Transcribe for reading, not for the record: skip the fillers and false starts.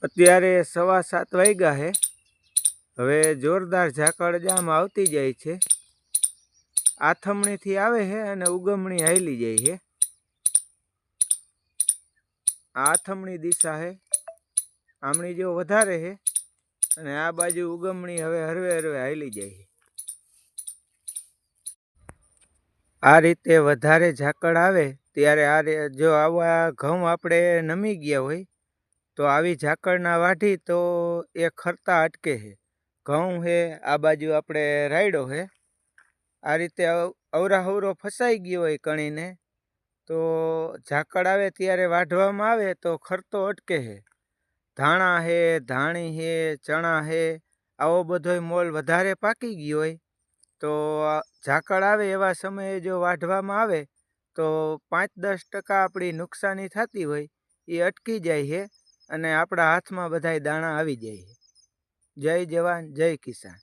અત્યારે 7:15 વાગ્યા છે। હવે જોરદાર ઝાકળ જામ આવતી જાય છે। આથમણીથી આવે છે અને ઉગમણી હાલી જાય છે। આથમણી દિશા છે, આમણી જો વધારે છે અને આ બાજુ ઉગમણી હવે હરવે હરવે હાલી જાય છે। આ રીતે વધારે ઝાકળ આવે ત્યારે જો આવા ઘઉં આપણે નમી ગયા હોય તો આવી ઝાકળના વાઢી તો એ ખરતા અટકે છે। ઘઉં છે, આ બાજુ આપણે રાયડો છે, આ રીતે અવરાહવરો ફસાઈ ગયો હોય કણીને તો ઝાકળ આવે ત્યારે વાઢવામાં આવે તો ખરતો અટકે છે। ધાણા છે, ધાણી છે, ચણા છે, આવો બધોય મોલ વધારે પાકી ગયો હોય તો ઝાકળ આવે એવા સમયે જો વાઢવામાં આવે તો 5-10% આપણી નુકસાની થતી હોય એ અટકી જાય છે અને આપણા હાથમાં બધાય દાણા આવી જાય છે। જય જવાન જય કિસાન।